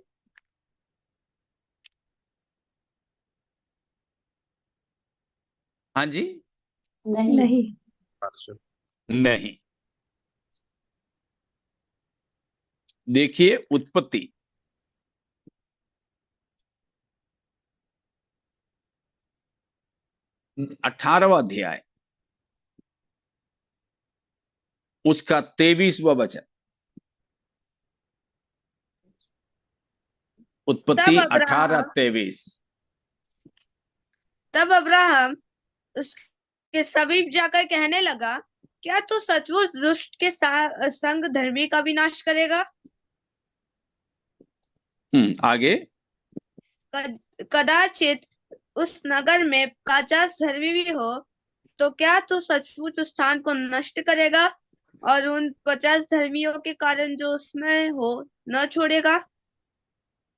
हाँ जी? नहीं। पास्टर। नहीं। देखिए उत्पत्ति 18वां अध्याय, उसका 23वां वचन। उत्पत्ति तब 18:23। तब अब्राहम उसके समीप जाकर कहने लगा, क्या तू सचमुच दुष्ट के संग धर्मी का विनाश करेगा? आगे। कदाचित उस नगर में 50 धर्मी भी हो, तो क्या तू सचमुच उस स्थान को नष्ट करेगा और उन 50 धर्मियों के कारण जो उसमें हो न छोड़ेगा?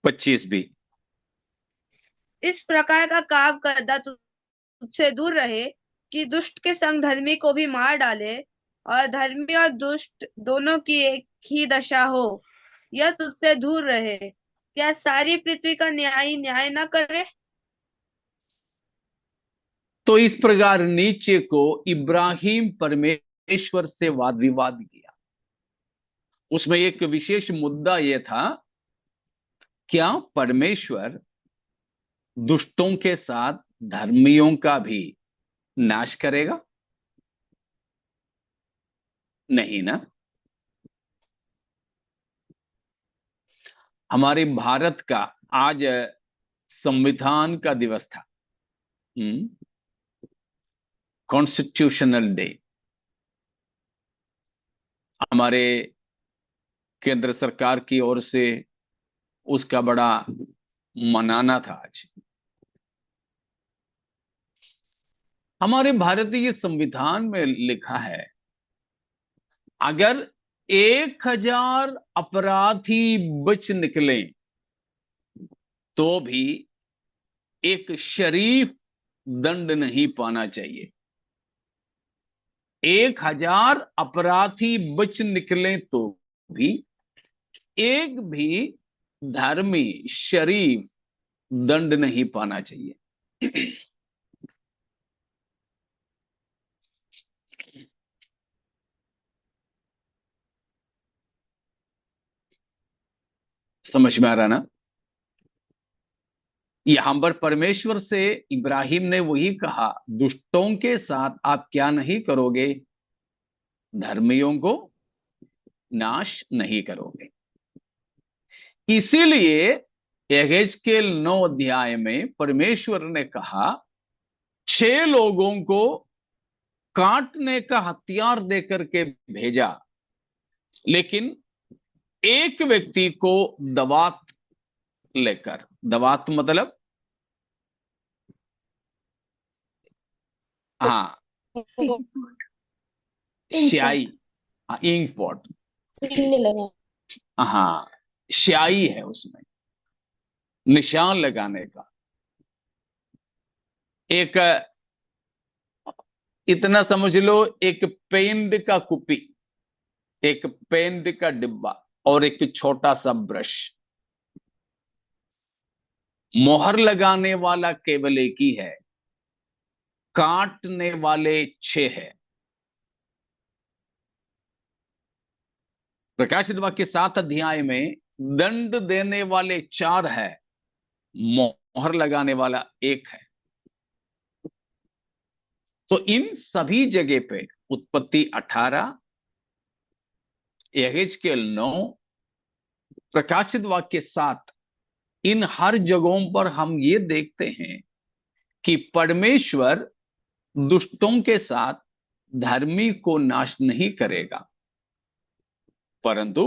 25 भी। इस प्रकार का काम करना तुझसे दूर रहे कि दुष्ट के संग धर्मी को भी मार डाले और धर्मी और दुष्ट दोनों की एक ही दशा हो। यह तुझसे दूर रहे। क्या सारी पृथ्वी का न्यायी न्याय न करे? तो इस प्रकार नीचे को इब्राहिम परमेश्वर से वाद विवाद किया। उसमें एक विशेष मुद्दा यह था, क्या परमेश्वर दुष्टों के साथ धर्मियों का भी नाश करेगा? नहीं ना। हमारे भारत का आज संविधान का दिवस था, कॉन्स्टिट्यूशनल डे। हमारे केंद्र सरकार की ओर से उसका बड़ा मनाना था आज। हमारे भारतीय संविधान में लिखा है, अगर 1000 अपराधी बच निकले तो भी एक शरीफ दंड नहीं पाना चाहिए। 1000 अपराधी बच निकले तो भी एक भी धर्मी शरीफ दंड नहीं पाना चाहिए। समझ में आ रहा ना? यहां पर परमेश्वर से इब्राहिम ने वही कहा, दुष्टों के साथ आप क्या नहीं करोगे, धर्मियों को नाश नहीं करोगे। इसीलिए यहेजकेल 9 अध्याय में परमेश्वर ने कहा, 6 लोगों को काटने का हथियार देकर के भेजा, लेकिन एक व्यक्ति को दवात लेकर, दवात मतलब हाँ स्याही, इंक पॉट, हाँ स्याही है उसमें निशान लगाने का। एक इतना समझ लो, एक पेंट का कुपी, एक पेंट का डिब्बा और एक छोटा सा ब्रश। मोहर लगाने वाला केवल एक ही है, काटने वाले 6 है। प्रकाशित वाक्य 7 अध्याय में दंड देने वाले 4 है, मोहर लगाने वाला 1 है। तो इन सभी जगह पे उत्पत्ति 18, यहेजकेल 9, प्रकाशित वाक्य 7, इन हर जगहों पर हम ये देखते हैं कि परमेश्वर दुष्टों के साथ धर्मी को नाश नहीं करेगा, परंतु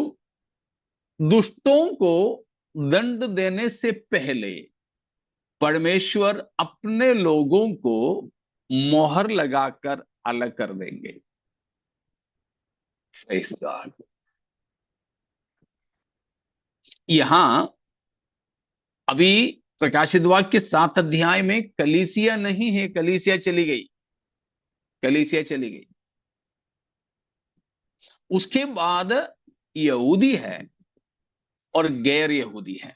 दुष्टों को दंड देने से पहले परमेश्वर अपने लोगों को मोहर लगाकर अलग कर देंगे। Praise God। यहां अभी प्रकाशित वाक्य 7 अध्याय में कलीसिया नहीं है, कलीसिया चली गई, कलीसिया चली गई। उसके बाद यहूदी है और गैर यहूदी है।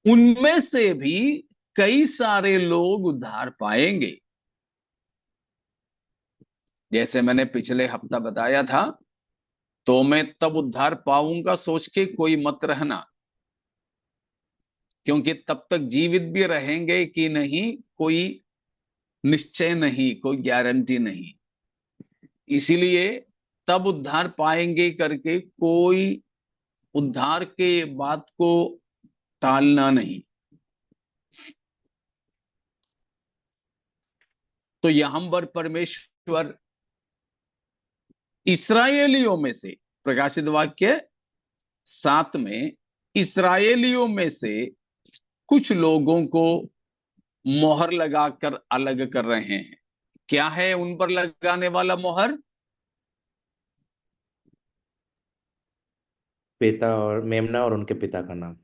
उनमें से भी कई सारे लोग उद्धार पाएंगे। जैसे मैंने पिछले हफ्ता बताया था, तो मैं तब उद्धार पाऊंगा सोच के कोई मत रहना, क्योंकि तब तक जीवित भी रहेंगे कि नहीं कोई निश्चय नहीं, कोई गारंटी नहीं। इसीलिए तब उद्धार पाएंगे करके कोई उद्धार के बात को टालना नहीं। तो यहां पर परमेश्वर इस्राएलियों में से, प्रकाशित वाक्य 7 में इस्राएलियों में से कुछ लोगों को मोहर लगाकर अलग कर रहे हैं। क्या है उन पर लगाने वाला मोहर? पिता और मेमना और उनके पिता का नाम।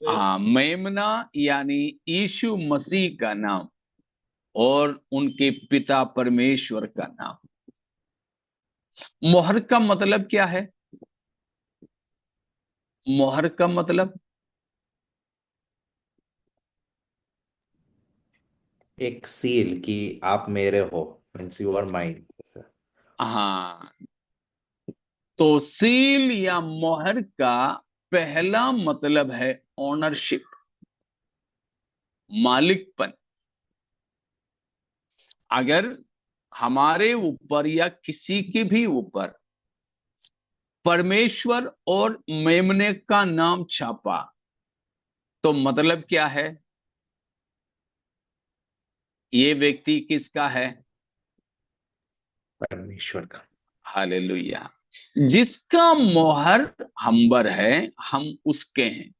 हाँ, मेमना यानी यीशु मसीह का नाम और उनके पिता परमेश्वर का नाम। मोहर का मतलब क्या है? मोहर का मतलब एक सील कि आप मेरे हो, मीन्स यू आर माइन। हाँ, तो सील या मोहर का पहला मतलब है ओनरशिप, मालिकपन। अगर हमारे ऊपर या किसी के भी ऊपर परमेश्वर और मेमने का नाम छापा, तो मतलब क्या है? ये व्यक्ति किसका है? परमेश्वर का। हालेलुया। जिसका मोहर हम्बर है, हम उसके हैं।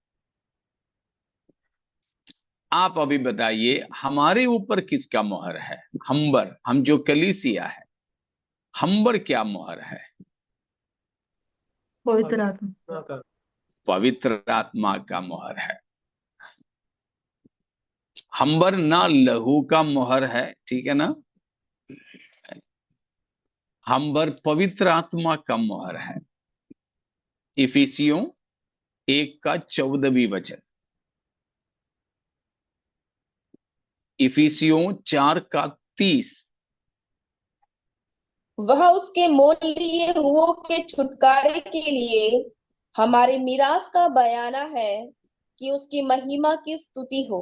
आप अभी बताइए हमारे ऊपर किसका मोहर है? हम्बर, हम जो कलीसिया है, हम्बर क्या मोहर है? पवित्र आत्मा। का पवित्र आत्मा का मोहर है। हम्बर ना लहू का मोहर है, ठीक है ना? हम्बर पवित्र आत्मा का मोहर है। इफिसियों 1 का 14वीं वचन, इफिसियों 4 का 30। वह उसके मोल लिए हुओं के छुटकारे के लिए हमारे मीरास का बयाना है कि उसकी महिमा की स्तुति हो।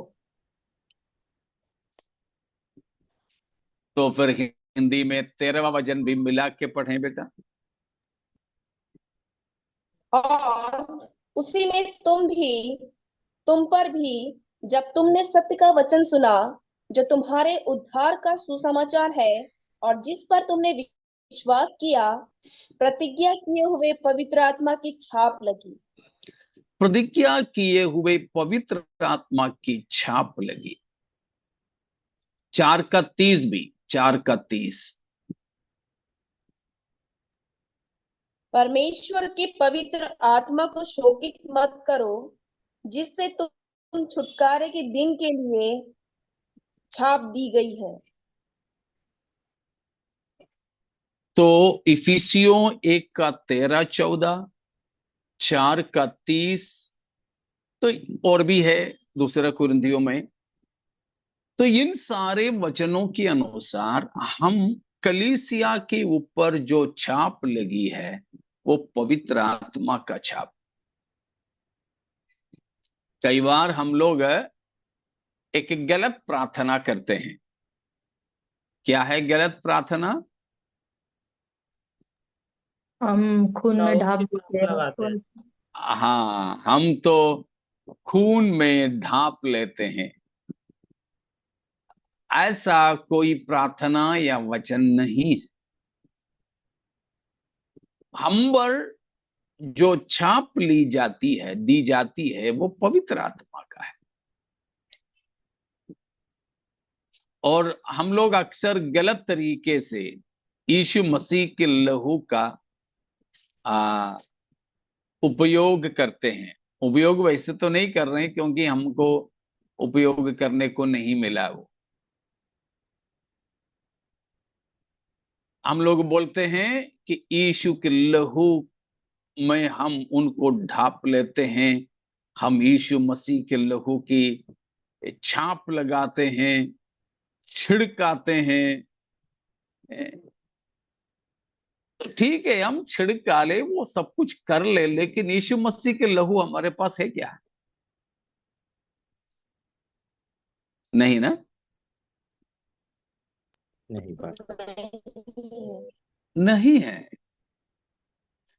तो फिर हिंदी में 13वां वचन भी मिला के पढ़ें बेटा। और उसी में तुम पर भी जब तुमने सत्य का वचन सुना, जो तुम्हारे उद्धार का सुसमाचार है, और जिस पर तुमने विश्वास किया, प्रतिज्ञा किए हुए पवित्र आत्मा की छाप लगी। प्रतिज्ञा किए हुए पवित्र आत्मा की छाप लगी। 4 का 30 भी, 4 का 30। परमेश्वर के पवित्र आत्मा को शोकित मत करो, जिससे तुम छुटकारे के दिन के लिए छाप दी गई है। तो इफिसियों 1 का 13-14, 4 का 30, तो और भी है दूसरा कुरिन्थियों में। तो इन सारे वचनों के अनुसार हम कलीसिया के ऊपर जो छाप लगी है वो पवित्र आत्मा का छाप। कई बार हम लोग एक गलत प्रार्थना करते हैं। क्या है गलत प्रार्थना? हम खून में ढाप देते लगाते हैं। हैं। हाँ, हम तो खून में ढांप लेते हैं। ऐसा कोई प्रार्थना या वचन नहीं है। हम्बर जो छाप ली जाती है, दी जाती है, वो पवित्र आत्मा का है। और हम लोग अक्सर गलत तरीके से यीशु मसीह के लहू का उपयोग करते हैं। उपयोग वैसे तो नहीं कर रहे हैं, क्योंकि हमको उपयोग करने को नहीं मिला वो। हम लोग बोलते हैं कि यीशु के लहू में हम उनको ढाप लेते हैं, हम यीशु मसीह के लहू की छाप लगाते हैं, छिड़काते हैं। तो ठीक है, हम छिड़का ले, वो सब कुछ कर ले, लेकिन यीशु मसीह के लहू हमारे पास है क्या? नहीं ना? नहीं पास। नहीं है।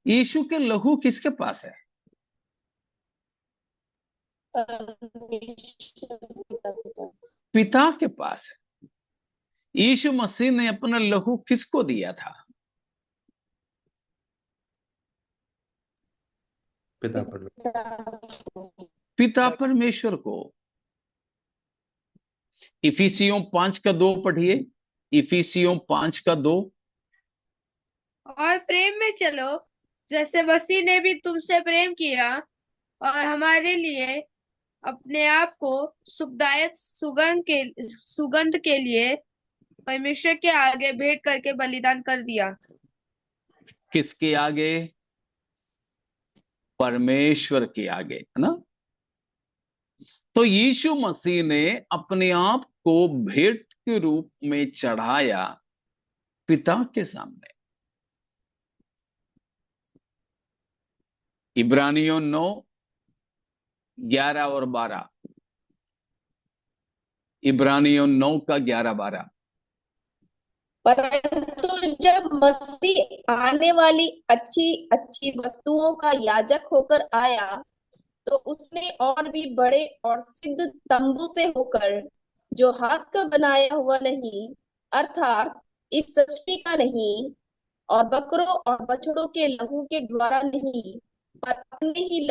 यीशु के लहू किसके पास है? पिता के पास है। यीशु मसीह ने अपना लहू किसको दिया था? पिता परमेश्वर। पिता परमेश्वर को। इफिसियों 5 का 2 पढ़िए। इफिसियों 5 का 2। और प्रेम में चलो, जैसे मसीह ने भी तुमसे प्रेम किया और हमारे लिए अपने आप को सुखदायक सुगंध के लिए परमेश्वर के आगे भेंट करके बलिदान कर दिया। किसके आगे? परमेश्वर के आगे, है ना? तो यीशु मसीह ने अपने आप को भेंट के रूप में चढ़ाया पिता के सामने। इब्रानियों 9, 11 और 12। इब्रानियों 9 का 11-12। परंतु जब मसीह आने वाली अच्छी अच्छी वस्तुओं का याजक होकर आया, तो उसने और भी बड़े और सिद्ध तंबू से होकर, जो हाथ का बनाया हुआ नहीं, अर्थात इस सृष्टि का नहीं, और बकरों और बछड़ों के लहू के द्वारा नहीं, पर अपने ही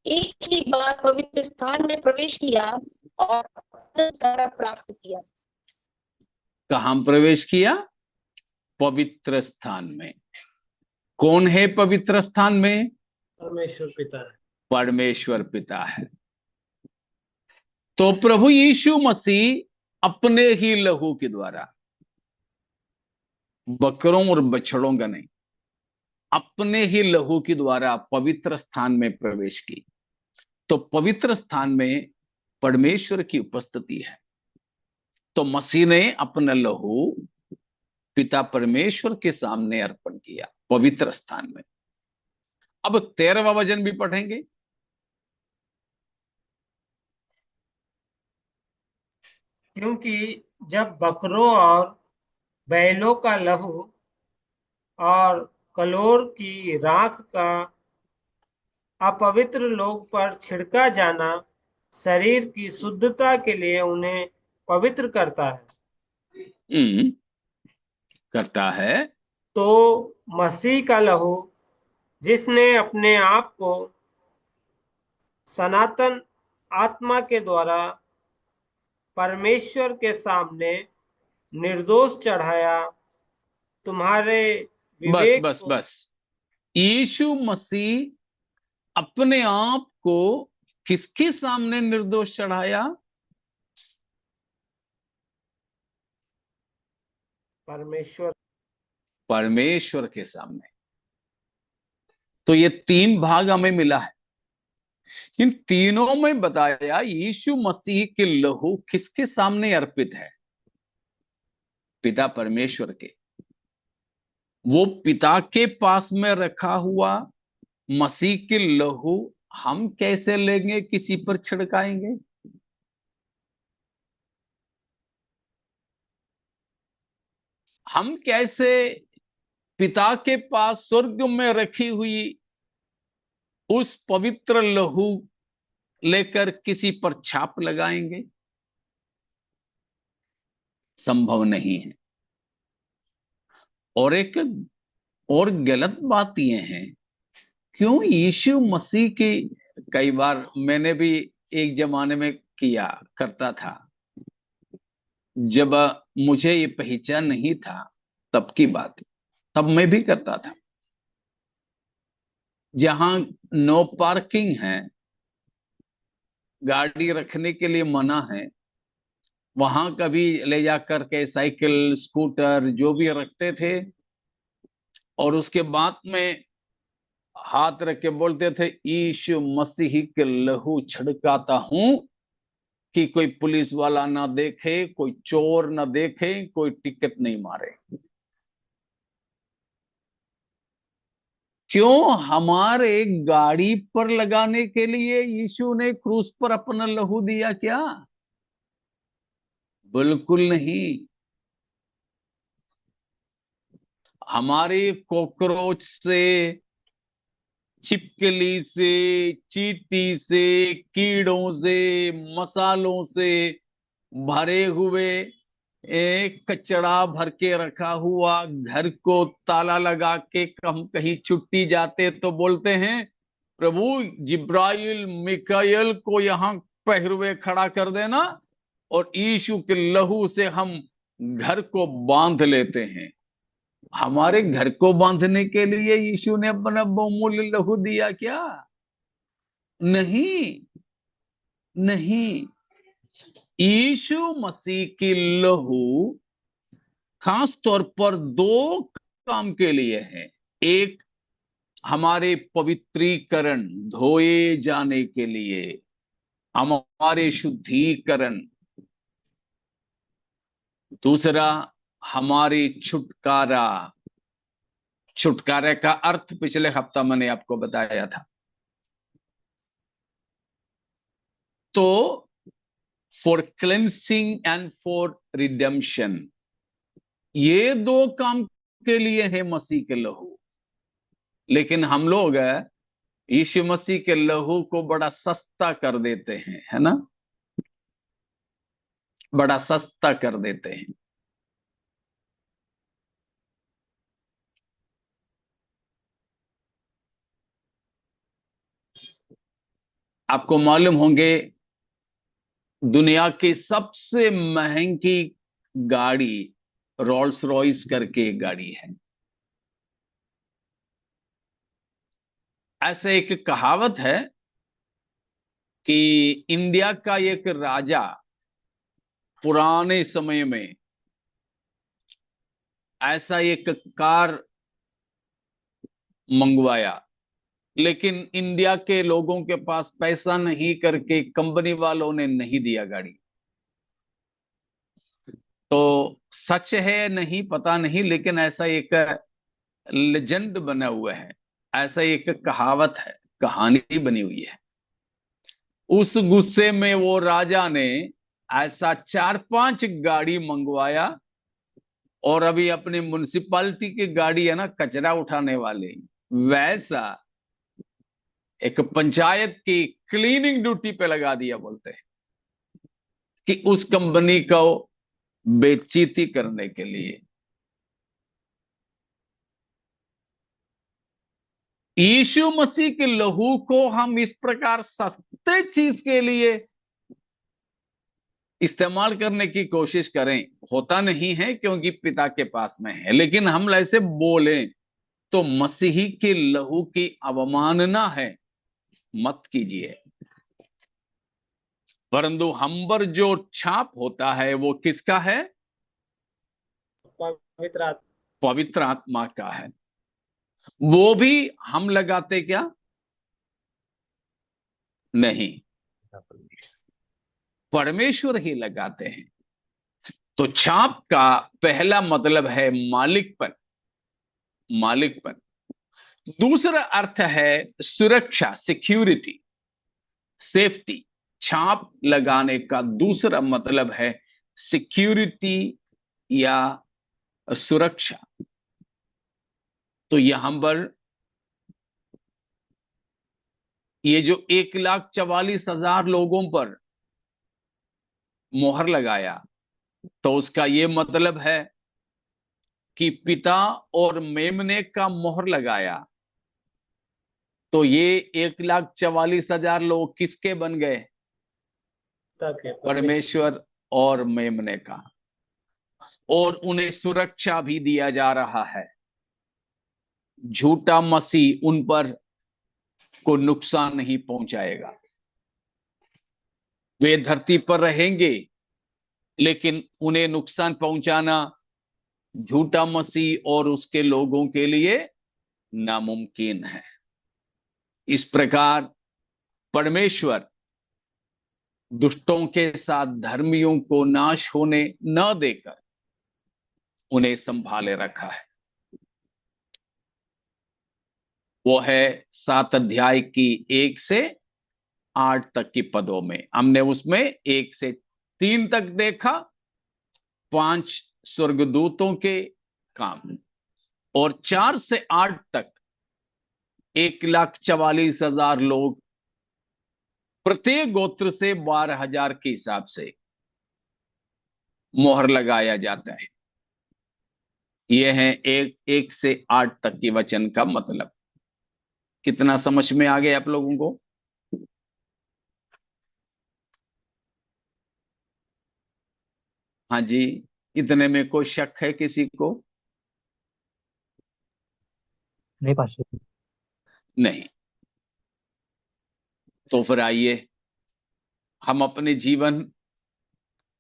एक ही बार पवित्र स्थान में प्रवेश किया और छुटकारा प्राप्त किया। कहां प्रवेश किया? पवित्र स्थान में। कौन है पवित्र स्थान में? परमेश्वर पिता है। परमेश्वर पिता है। तो प्रभु यीशु मसीह अपने ही लहू के द्वारा, बकरों और बछड़ों का नहीं, अपने ही लहू के द्वारा पवित्र स्थान में प्रवेश की। तो पवित्र स्थान में परमेश्वर की उपस्थिति है। तो मसीह ने अपना लहू पिता परमेश्वर के सामने अर्पण किया पवित्र स्थान में। अब 13वां वचन भी पढ़ेंगे। क्योंकि जब बकरों और बैलों का लहू और कलोर की राख का अपवित्र लोग पर छिड़का जाना शरीर की शुद्धता के लिए उन्हें पवित्र करता है, करता है, तो मसीह का लहू, जिसने अपने आप को सनातन आत्मा के द्वारा परमेश्वर के सामने निर्दोष चढ़ाया, तुम्हारे बस विवेक बस को बस। यीशु मसीह अपने आप को किसके सामने निर्दोष चढ़ाया? परमेश्वर के सामने। तो ये 3 भाग हमें मिला है। इन तीनों में बताया यीशु मसीह के लहू किसके सामने अर्पित है? पिता परमेश्वर के। वो पिता के पास में रखा हुआ मसीह के लहू हम कैसे लेंगे, किसी पर छिड़काएंगे? हम कैसे पिता के पास स्वर्ग में रखी हुई उस पवित्र लहू लेकर किसी पर छाप लगाएंगे? संभव नहीं है। और एक और गलत बात यह है, क्यों यीशु मसीह की, कई बार मैंने भी एक जमाने में किया करता था, जब मुझे ये पहचान नहीं था तब की बात, तब मैं भी करता था। जहां नो पार्किंग है, गाड़ी रखने के लिए मना है, वहां कभी ले जाकर के साइकिल स्कूटर जो भी रखते थे, और उसके बाद में हाथ रख के बोलते थे, यीशु मसीह के लहू छिड़काता हूं कि कोई पुलिस वाला ना देखे, कोई चोर ना देखे, कोई टिकट नहीं मारे। क्यों? हमारे गाड़ी पर लगाने के लिए यीशु ने क्रूस पर अपना लहू दिया क्या? बिल्कुल नहीं। हमारे कॉकरोच से, छिपकली से, चींटी से, कीड़ों से, मसालों से भरे हुए एक कचड़ा भर के रखा हुआ घर को ताला लगा के हम कहीं छुट्टी जाते तो बोलते हैं, प्रभु जिब्राइल मिकाएल को यहां पहरुए खड़ा कर देना, और यीशु के लहू से हम घर को बांध लेते हैं। हमारे घर को बांधने के लिए यीशु ने अपना बहुमूल्य लहू दिया क्या? नहीं, नहीं। यीशु मसीह की लहू खास तौर पर 2 काम के लिए है। एक, हमारे पवित्रीकरण, धोए जाने के लिए, हमारे शुद्धिकरण। दूसरा, हमारे छुटकारा। छुटकारे का अर्थ पिछले हफ्ता मैंने आपको बताया था। तो for cleansing and for redemption, ये 2 काम के लिए है मसीह के लहू। लेकिन हम लोग यीशु मसीह के लहू को बड़ा सस्ता कर देते हैं, है ना? बड़ा सस्ता कर देते हैं। आपको मालूम होंगे दुनिया की सबसे महंगी गाड़ी रोल्स रॉयस करके एक गाड़ी है। ऐसे एक कहावत है कि इंडिया का एक राजा पुराने समय में ऐसा एक कार मंगवाया, लेकिन इंडिया के लोगों के पास पैसा नहीं करके कंपनी वालों ने नहीं दिया गाड़ी। तो सच है नहीं पता नहीं, लेकिन ऐसा एक लेजेंड बना हुआ है, ऐसा एक कहावत है, कहानी बनी हुई है। उस गुस्से में वो राजा ने ऐसा 4-5 गाड़ी मंगवाया, और अभी अपनी म्युनिसिपैलिटी की गाड़ी है ना, कचरा उठाने वाले, वैसा एक पंचायत की क्लीनिंग ड्यूटी पे लगा दिया। बोलते हैं कि उस कंपनी को बेइज्जती करने के लिए। यीशु मसीह के लहू को हम इस प्रकार सस्ते चीज के लिए इस्तेमाल करने की कोशिश करें, होता नहीं है क्योंकि पिता के पास में है, लेकिन हम ऐसे बोलें तो मसीही के लहू की अवमानना है, मत कीजिए। परंतु हम पर जो छाप होता है वो किसका है? पवित्र आत्मा का है। वो भी हम लगाते क्या? नहीं, परमेश्वर ही लगाते हैं। तो छाप का पहला मतलब है मालिकपन, मालिकपन। दूसरा अर्थ है सुरक्षा, सिक्योरिटी, सेफ्टी। छाप लगाने का दूसरा मतलब है सिक्योरिटी या सुरक्षा। तो यहां पर ये जो 1,44,000 लोगों पर मोहर लगाया, तो उसका ये मतलब है कि पिता और मेमने का मोहर लगाया, तो ये 1,44,000 लोग किसके बन गए? परमेश्वर और मेमने का। और उन्हें सुरक्षा भी दिया जा रहा है। झूठा मसीह उन पर को नुकसान नहीं पहुंचाएगा। वे धरती पर रहेंगे, लेकिन उन्हें नुकसान पहुंचाना झूठा मसीह और उसके लोगों के लिए नामुमकिन है। इस प्रकार परमेश्वर दुष्टों के साथ धर्मियों को नाश होने न देकर उन्हें संभाले रखा है। वो है 7 अध्याय की 1 से 8 तक की पदों में। हमने उसमें 1 से 3 तक देखा, 5 स्वर्गदूतों के काम, और 4 से 8 तक 1,44,000 लोग, प्रत्येक गोत्र से 12,000 के हिसाब से मोहर लगाया जाता है। यह है 1 से 8 तक की वचन का मतलब। कितना समझ में आ गया आप लोगों को? हाँ जी, इतने में कोई शक है किसी को? नहीं पास्टर। नहीं। तो फिर आइए हम अपने जीवन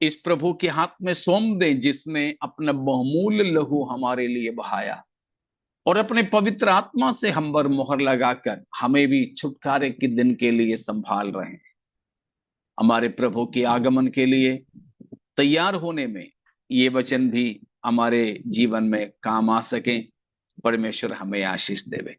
इस प्रभु के हाथ में सौंप दें, जिसने अपना बहुमूल्य लहू हमारे लिए बहाया, और अपने पवित्र आत्मा से हम पर मोहर लगाकर हमें भी छुटकारे के दिन के लिए संभाल रहे हैं। हमारे प्रभु के आगमन के लिए तैयार होने में ये वचन भी हमारे जीवन में काम आ सके। परमेश्वर हमें आशीष देवे।